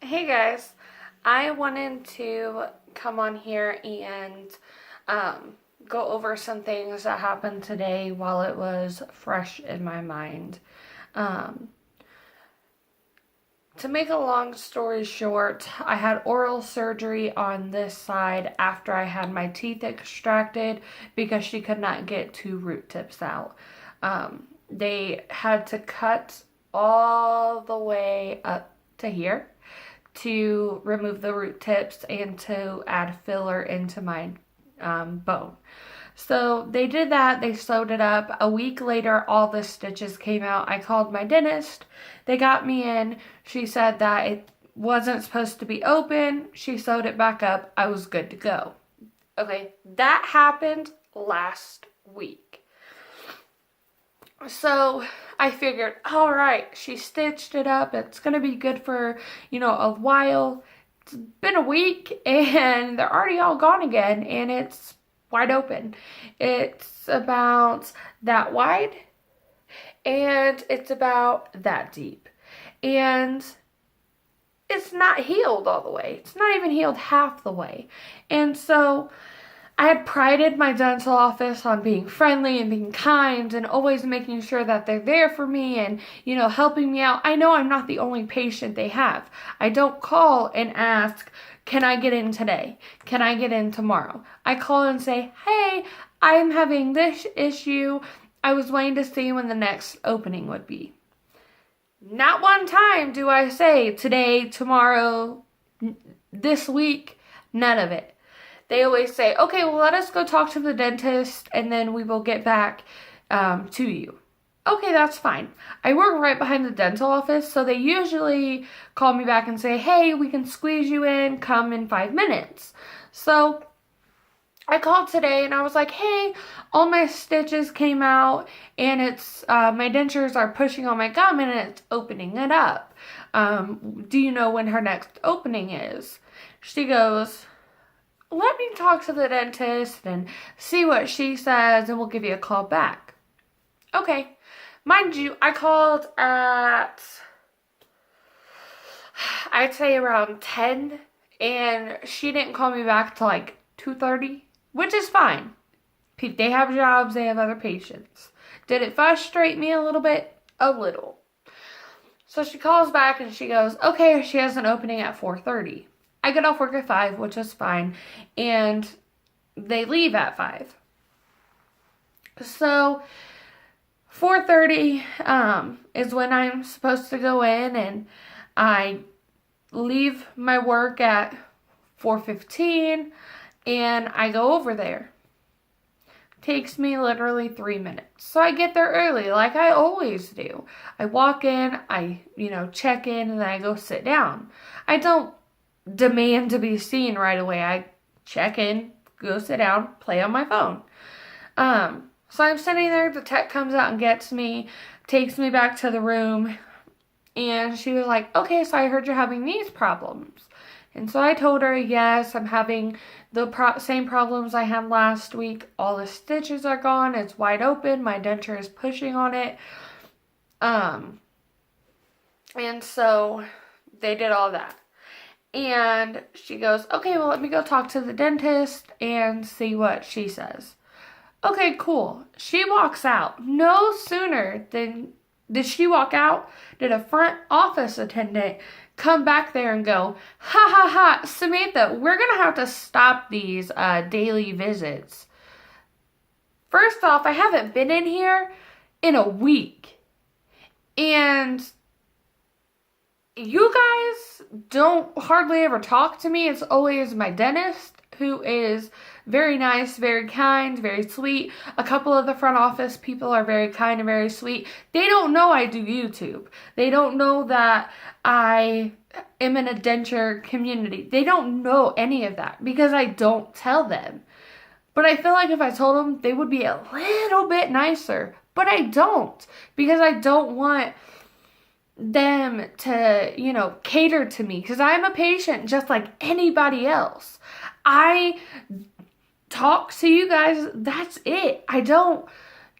Hey guys, I wanted to come on here and go over some things that happened today while it was fresh in my mind. Um, to make a long story short, I had oral surgery on this side after I had my teeth extracted because she could not get two root tips out. They had to cut all the way up to here to remove the root tips and to add filler into my bone. So they did that. They sewed it up. A week later, all the stitches came out. I called my dentist. They got me in. She said that it wasn't supposed to be open. She sewed it back up. I was good to go. Okay, that happened last week. So I figured, all right, she stitched it up. It's going to be good for, a while. It's been a week and they're already all gone again and it's wide open. It's about that wide and it's about that deep. And it's not healed all the way. It's not even healed half the way. And so I had prided my dental office on being friendly and being kind and always making sure that they're there for me and, helping me out. I know I'm not the only patient they have. I don't call and ask, can I get in today? Can I get in tomorrow? I call and say, hey, I'm having this issue. I was waiting to see when the next opening would be. Not one time do I say today, tomorrow, this week, none of it. They always say, okay, well, let us go talk to the dentist and then we will get back to you. Okay, that's fine. I work right behind the dental office, so they usually call me back and say, hey, we can squeeze you in, come in 5 minutes. So I called today and I was like, hey, all my stitches came out and it's my dentures are pushing on my gum and it's opening it up. Do you know when her next opening is? She goes, let me talk to the dentist and see what she says and we'll give you a call back. Okay. Mind you, I called at, I'd say around 10 and she didn't call me back till like 2:30, which is fine. They have jobs, they have other patients. Did it frustrate me a little bit? A little. So she calls back and she goes, okay, she has an opening at 4:30. I get off work at 5, which is fine, and they leave at 5. So 4:30 is when I'm supposed to go in, and I leave my work at 4:15, and I go over there. Takes me literally 3 minutes. So I get there early, like I always do. I walk in, I, check in, and then I go sit down. I don't demand to be seen right away. I check in, go sit down, play on my phone. So I'm sitting there, the tech comes out and gets me, takes me back to the room, and she was like, okay, so I heard you're having these problems. And so I told her, yes, I'm having the same problems I had last week. All the stitches are gone, it's wide open, my denture is pushing on it. And so they did all that. And she goes, okay, well, let me go talk to the dentist and see what she says. Okay, cool. She walks out. No sooner did she walk out, did a front office attendant come back there and go, ha ha ha, Samantha, we're going to have to stop these daily visits. First off, I haven't been in here in a week. And you guys don't hardly ever talk to me. It's always my dentist, who is very nice, very kind, very sweet. A couple of the front office people are very kind and very sweet. They don't know I do YouTube. They don't know that I am in a denture community. They don't know any of that because I don't tell them. But I feel like if I told them, they would be a little bit nicer. But I don't, because I don't want them to, cater to me, because I'm a patient just like anybody else. I talk to you guys, that's it. I don't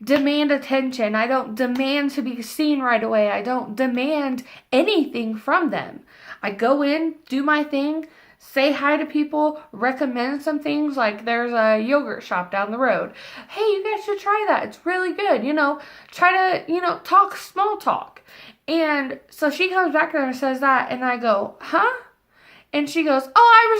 demand attention. I don't demand to be seen right away. I don't demand anything from them. I go in, do my thing, say hi to people, recommend some things, like there's a yogurt shop down the road. Hey, you guys should try that. It's really good. Try to, talk small talk. And so she comes back there and says that, and I go, huh? And she goes, oh, I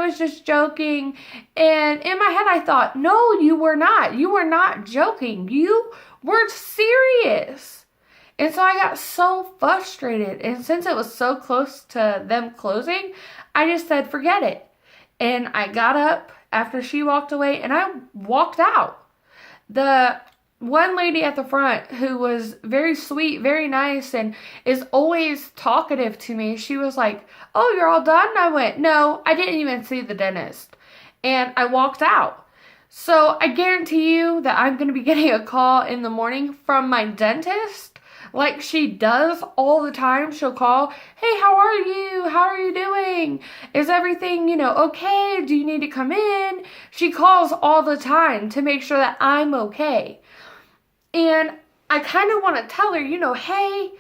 was just joking. And in my head, I thought, no, you were not. You were not joking. You were serious. And so I got so frustrated. And since it was so close to them closing, I just said, forget it. And I got up after she walked away and I walked out. The one lady at the front who was very sweet, very nice, and is always talkative to me, she was like, oh, you're all done? I went, no, I didn't even see the dentist. And I walked out. So I guarantee you that I'm going to be getting a call in the morning from my dentist, like she does all the time. She'll call, hey, how are you? How are you doing? Is everything, okay? Do you need to come in? She calls all the time to make sure that I'm okay. And I kind of want to tell her, hey,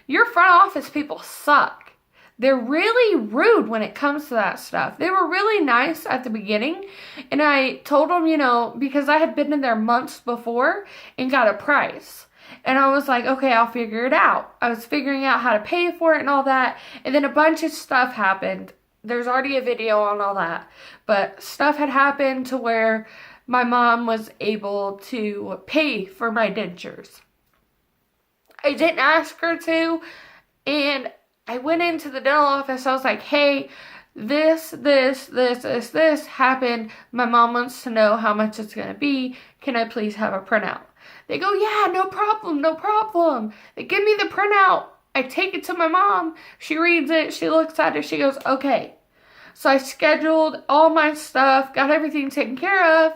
your front office people suck. They're really rude when it comes to that stuff. They were really nice at the beginning. And I told them, because I had been in there months before and got a price. And I was like, okay, I'll figure it out. I was figuring out how to pay for it and all that. And then a bunch of stuff happened. There's already a video on all that. But stuff had happened to where my mom was able to pay for my dentures. I didn't ask her to, and I went into the dental office. I was like, hey, this happened. My mom wants to know how much it's going to be. Can I please have a printout? They go, yeah, no problem. They give me the printout. I take it to my mom. She reads it. She looks at it. She goes, okay. So I scheduled all my stuff, got everything taken care of,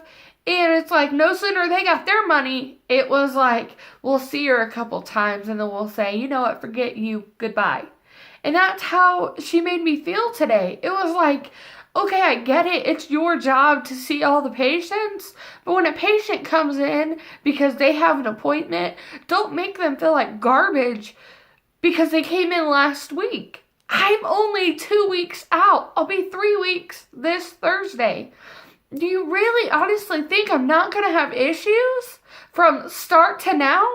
and it's like no sooner they got their money, it was like, we'll see her a couple times and then we'll say, you know what, forget you, goodbye. And that's how she made me feel today. It was like, okay, I get it. It's your job to see all the patients, but when a patient comes in because they have an appointment, don't make them feel like garbage because they came in last week. I'm only 2 weeks out. I'll be 3 weeks this Thursday. Do you really honestly think I'm not going to have issues from start to now?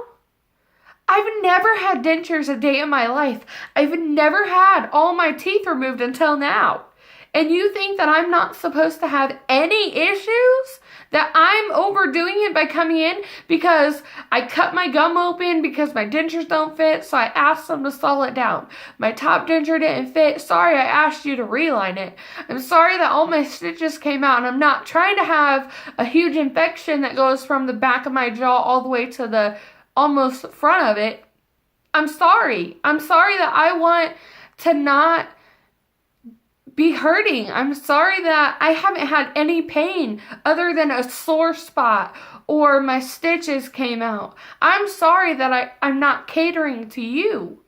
I've never had dentures a day in my life. I've never had all my teeth removed until now. And you think that I'm not supposed to have any issues? That I'm overdoing it by coming in because I cut my gum open because my dentures don't fit, so I asked them to saw it down. My top denture didn't fit. Sorry, I asked you to reline it. I'm sorry that all my stitches came out, and I'm not trying to have a huge infection that goes from the back of my jaw all the way to the almost front of it. I'm sorry. I'm sorry that I want to not be hurting. I'm sorry that I haven't had any pain other than a sore spot or my stitches came out. I'm sorry that I'm not catering to you.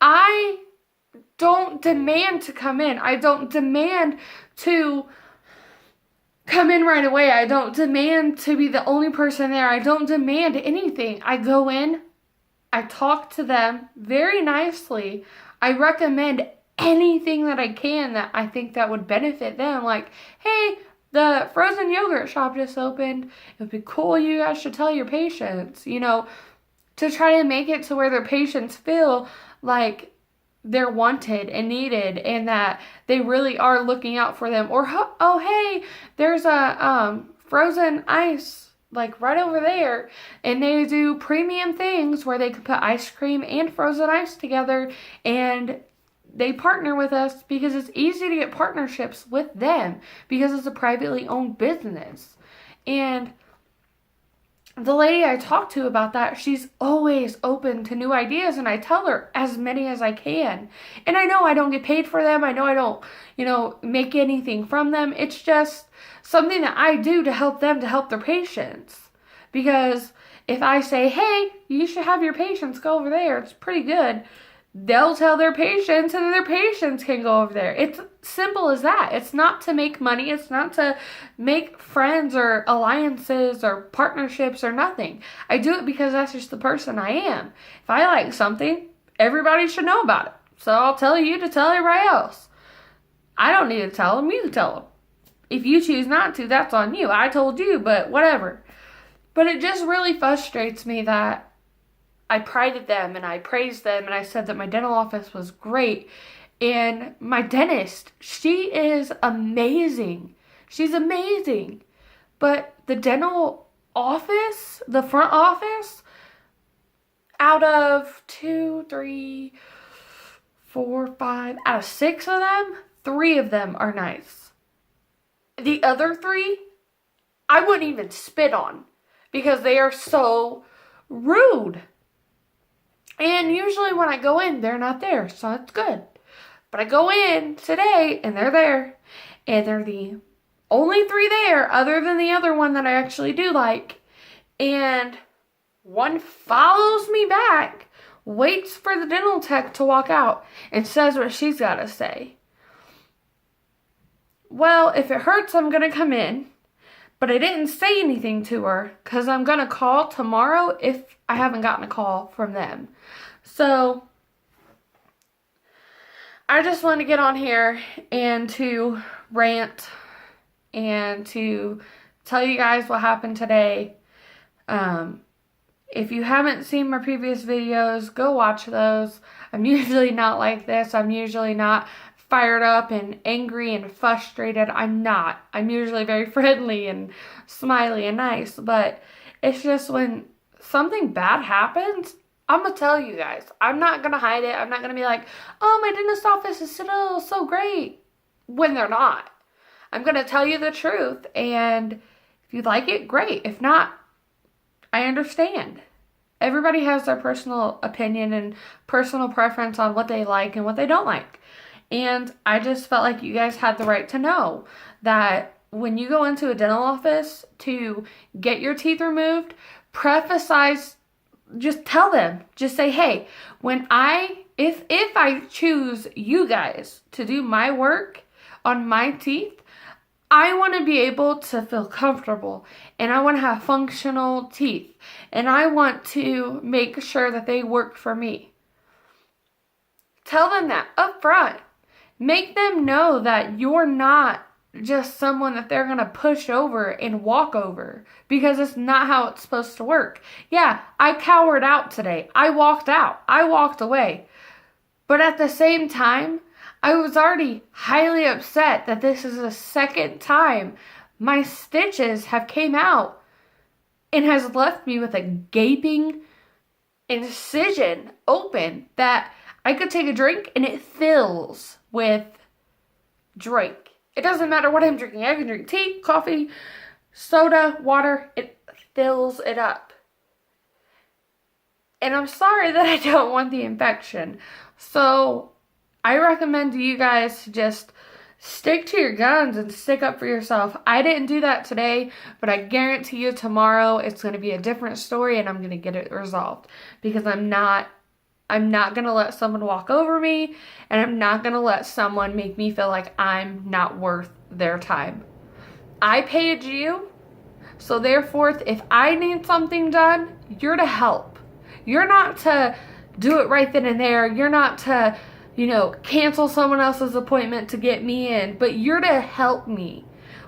I don't demand to come in. I don't demand to come in right away. I don't demand to be the only person there. I don't demand anything. I go in, I talk to them very nicely. I recommend anything that I can that I think that would benefit them. Like, hey, the frozen yogurt shop just opened. It would be cool. You guys should tell your patients, to try to make it to where their patients feel like they're wanted and needed and that they really are looking out for them. Or, oh, hey, there's a frozen ice like right over there, and they do premium things where they can put ice cream and frozen ice together, and they partner with us because it's easy to get partnerships with them because it's a privately owned business. And the lady I talked to about that, she's always open to new ideas, and I tell her as many as I can. And I know I don't get paid for them. I know I don't, make anything from them. It's just something that I do to help them to help their patients. Because if I say, hey, you should have your patients go over there, it's pretty good, they'll tell their patients, and then their patients can go over there. It's simple as that. It's not to make money. It's not to make friends or alliances or partnerships or nothing. I do it because that's just the person I am. If I like something, everybody should know about it. So I'll tell you to tell everybody else. I don't need to tell them. You tell them. If you choose not to, that's on you. I told you, but whatever. But it just really frustrates me that I prided them and I praised them and I said that my dental office was great. And my dentist, she is amazing. She's amazing. But the dental office, the front office, out of 2, 3, 4, 5, out of 6 of them, 3 of them are nice. The other 3, I wouldn't even spit on because they are so rude. And usually when I go in, they're not there, so it's good. But I go in today and they're there. And they're the only 3 there other than the other one that I actually do like. And one follows me back, waits for the dental tech to walk out, and says what she's got to say. Well, if it hurts, I'm going to come in. But I didn't say anything to her because I'm going to call tomorrow if I haven't gotten a call from them. So I just want to get on here and to rant and to tell you guys what happened today. If you haven't seen my previous videos, go watch those. I'm usually not like this. I'm usually not fired up and angry and frustrated. I'm not. I'm usually very friendly and smiley and nice. But it's just when something bad happens, I'm going to tell you guys. I'm not going to hide it. I'm not going to be like, oh, my dentist office is still so great, when they're not. I'm going to tell you the truth. And if you like it, great. If not, I understand. Everybody has their personal opinion and personal preference on what they like and what they don't like. And I just felt like you guys had the right to know that when you go into a dental office to get your teeth removed, preface, just tell them, just say, hey, if I choose you guys to do my work on my teeth, I want to be able to feel comfortable and I want to have functional teeth and I want to make sure that they work for me. Tell them that up front. Make them know that you're not just someone that they're going to push over and walk over because it's not how it's supposed to work. Yeah, I cowered out today. I walked out. I walked away. But at the same time, I was already highly upset that this is the second time my stitches have came out and has left me with a gaping incision open that I could take a drink and it fills with drink. It doesn't matter what I'm drinking. I can drink tea, coffee, soda, water. It fills it up. And I'm sorry that I don't want the infection. So I recommend to you guys to just stick to your guns and stick up for yourself. I didn't do that today, but I guarantee you tomorrow it's going to be a different story and I'm going to get it resolved. Because I'm not going to let someone walk over me, and I'm not going to let someone make me feel like I'm not worth their time. I paid you, so therefore, if I need something done, you're to help. You're not to do it right then and there. You're not to, cancel someone else's appointment to get me in, but you're to help me.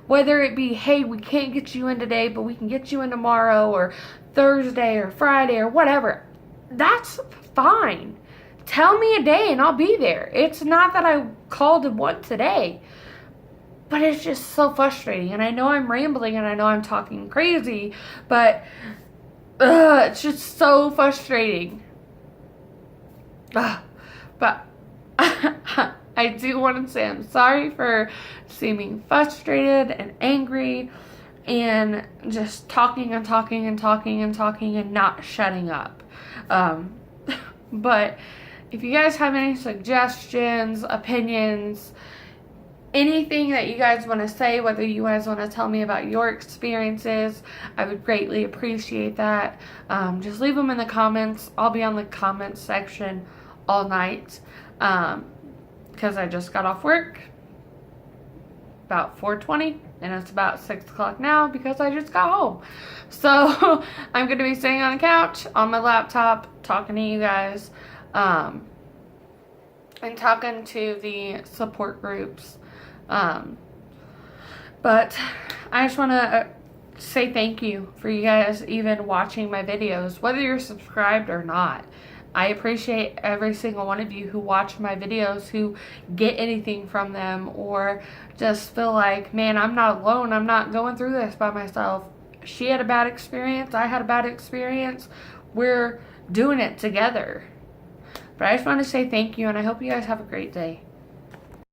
Whether it be, hey, we can't get you in today, but we can get you in tomorrow, or Thursday, or Friday, or whatever. That's fine. Tell me a day and I'll be there. It's not that I called and want today, but it's just so frustrating. And I know I'm rambling and I know I'm talking crazy, but it's just so frustrating. But I do want to say I'm sorry for seeming frustrated and angry and just talking and talking and talking and talking and not shutting up. But if you guys have any suggestions, opinions, anything that you guys want to say, whether you guys want to tell me about your experiences, I would greatly appreciate that. Just leave them in the comments. I'll be on the comments section all night because I just got off work about 4:20 and it's about 6 o'clock now because I just got home. So I'm going to be sitting on the couch on my laptop talking to you guys. and talking to the support groups. But I just want to say thank you for you guys even watching my videos, whether you're subscribed or not. I appreciate every single one of you who watch my videos, who get anything from them, or just feel like, man, I'm not alone. I'm not going through this by myself. She had a bad experience. I had a bad experience. We're doing it together. But I just want to say thank you, and I hope you guys have a great day.